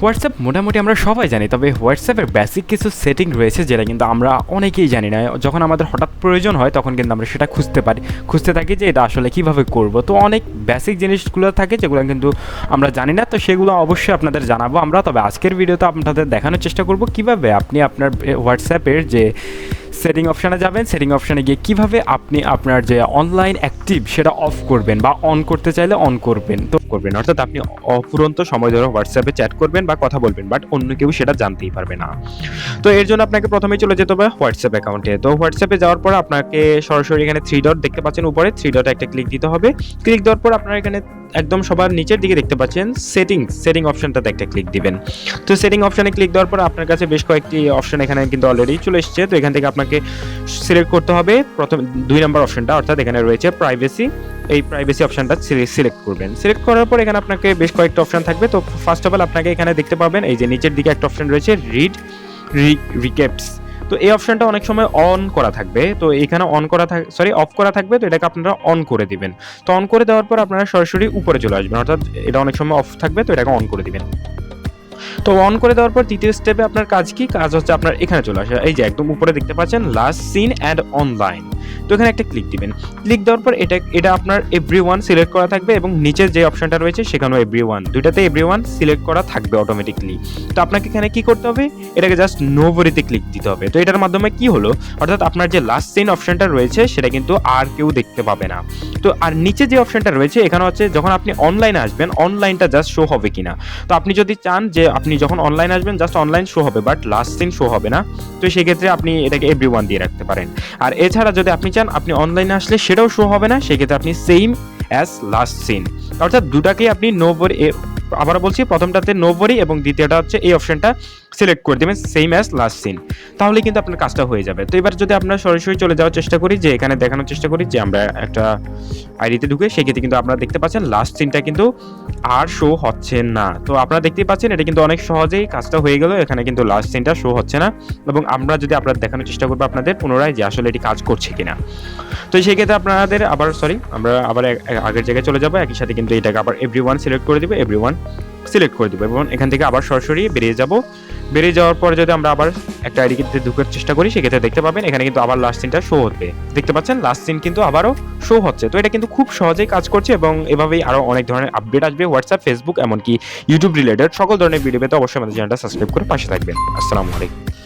WhatsApp মোটামুটি আমরা সবাই জানি, তবে হোয়াটসঅ্যাপের বেসিক কিছু সেটিং রয়েছে যেটা কিন্তু আমরা অনেকেই জানি না। যখন আমাদের হঠাৎ প্রয়োজন হয় তখন কিন্তু আমরা সেটা খুঁজতে থাকি যে এটা আসলে কীভাবে করব। তো অনেক বেসিক জিনিসগুলো থাকে যেগুলো কিন্তু আমরা জানি না, তো সেগুলো অবশ্যই আপনাদের জানাবো আমরা। তবে আজকের ভিডিওতে আপনাদের দেখানোর চেষ্টা করব কীভাবে আপনি আপনার হোয়াটসঅ্যাপের যে সেটিং অপশানে যাবেন, সেটিং অপশানে গিয়ে কীভাবে আপনি আপনার যে অনলাইন অ্যাক্টিভ সেটা অফ করবেন বা অন করতে চাইলে অন করবেন। তো অর্থাৎ আপনি অফুরন্ত সময় ধরে হোয়াটসঅ্যাপে চ্যাট করবেন বা কথা বলবেন, বাট অন্য কেউ সেটা জানতেই পারবে না। তো এর জন্য আপনাকে প্রথমেই চলে যেতে হবে হোয়াটসঅ্যাপ অ্যাকাউন্টে। তো হোয়াটসঅ্যাপে যাওয়ার পর আপনাকে সরাসরি এখানে 3 ডট দেখতে পাচ্ছেন উপরে, 3 ডটে একটা ক্লিক দিতে হবে। ক্লিক দেওয়ার পর আপনারা এখানে একদম সবার নিচের দিকে দেখতে পাচ্ছেন সেটিং অপশনটাতে একটা ক্লিক দিবেন। তো সেটিং অপশনে ক্লিক দেওয়ার পর আপনার কাছে বেশ কয়েকটি অপশন এখানে কিন্তু অলরেডি চলে এসেছে। তো এখান থেকে আপনাকে সিলেক্ট করতে হবে প্রথম 2 নম্বর অপশনটা, অর্থাৎ এখানে রয়েছে প্রাইভেসি। এই প্রাইভেসি অপশনটা সিলেক্ট করবেন। সিলেক্ট করার পর এখানে আপনাকে বেশ কয়েকটা অপশন থাকবে। তো ফার্স্ট অফ অল আপনাকে এখানে দেখতে পাবেন এই যে নিচের দিকে একটা অপশন রয়েছে রিড রিক্যাপস। তো এই অপশনটা অনেক সময় অন করা থাকবে, তো এখানে অফ করা থাকবে, তো এটাকে আপনারা অন করে দিবেন। তো অন করে দেওয়ার পর আপনারা সরাসরি উপরে চলে আসবেন, অর্থাৎ এটা অনেক সময় অফ থাকবে, তো এটাকে অন করে দিবেন। তো অন করে দেওয়ার পর দ্বিতীয় স্টেপে আপনার কাজ কি? কাজ হচ্ছে আপনার এখানে চলে আসা, এই যে একদম উপরে দেখতে পাচ্ছেন লাস্ট সিন অ্যান্ড অনলাইন। তো এখানে একটা ক্লিক দিবেন। ক্লিক দেওয়ার পর এটা আপনার এভরিওয়ান সিলেক্ট করা থাকবে এবং নিচের যে অপশনটা রয়েছে সেখানেও এভরিওয়ান, দুইটাতে এভরিওয়ান সিলেক্ট করা থাকবে অটোমেটিকলি। তো আপনাকে এখানে কি করতে হবে? এটাকে জাস্ট নোবডিতে ক্লিক দিতে হবে। তো এটার মাধ্যমে কি হলো, অর্থাৎ আপনার যে লাস্ট সিন অপশনটা রয়েছে সেটা কিন্তু আর কেউ দেখতে পাবে না। তো আর নিচে যে অপশনটা রয়েছে এখানে হচ্ছে যখন আপনি অনলাইনে আসবেন অনলাইনটা জাস্ট শো হবে কিনা। তো আপনি যদি চান যে আপনি যখন অনলাইন আসবেন জাস্ট অনলাইন শো হবে বাট লাস্ট সিন শো হবে না, তো সেক্ষেত্রে আপনি এটাকে এভরিওয়ান দিয়ে রাখতে পারেন। আর এছাড়া যদি আপনি চান আপনি অনলাইনে আসলে সেটাও শো হবে না, সেক্ষেত্রে আপনি সেম অ্যাজ লাস্ট সিন, অর্থাৎ দুটাকেই আপনি নোবডি, আবার বলছি প্রথমটাতে নোবডি এবং দ্বিতীয়টা হচ্ছে এই অপশনটা সিলেক্ট করে দেবেন সেম অ্যাজ লাস্ট সিন, তাহলে কিন্তু আপনার কাজটা হয়ে যাবে। তো এবার যদি আমরা সরাসরি চলে যাওয়ার চেষ্টা করি, যে এখানে দেখানোর চেষ্টা করি যে আমরা একটা আইডিতে ঢুকে, সেক্ষেত্রে কিন্তু আপনারা দেখতে পাচ্ছেন লাস্ট সিনটা কিন্তু আর শো হচ্ছে না। তো আপনারা দেখতেই পাচ্ছেন এটা কিন্তু অনেক সহজেই কাজটা হয়ে গেল, এখানে কিন্তু লাস্ট সিনটা শো হচ্ছে না এবং আমরা যদি আপনারা দেখানোর চেষ্টা করবো আপনাদের পুনরায় যে আসলে এটি কাজ করছে কিনা। তো সেই ক্ষেত্রে আপনাদের আমরা আবার আগের জায়গায় চলে যাবো, একই সাথে কিন্তু এটাকে আবার এভরিওয়ান সিলেক্ট করে দিব, এভরিওয়ান সিলেক্ট করে দেবো এবং এখান থেকে আবার সরাসরি বেরিয়ে যাব। বেরিয়ে যাওয়ার পরে যদি আমরা আবার একটা আইডিতে ঢুকার চেষ্টা করি, সেক্ষেত্রে দেখতে পাবেন এখানে কিন্তু আবার লাস্ট সিনটা শো হচ্ছে, দেখতে পাচ্ছেন লাস্ট সিন কিন্তু আবারও শো হচ্ছে। তো এটা কিন্তু খুব সহজেই কাজ করছে এবং এভাবেই আরও অনেক ধরনের আপডেট আসবে হোয়াটসঅ্যাপ, ফেসবুক, এমনকি ইউটিউব রিলেটেড সকল ধরনের ভিডিও পেতে অবশ্যই আমাদের চ্যানেলটা সাবস্ক্রাইব করে পাশে থাকবেন। আসসালামু আলাইকুম।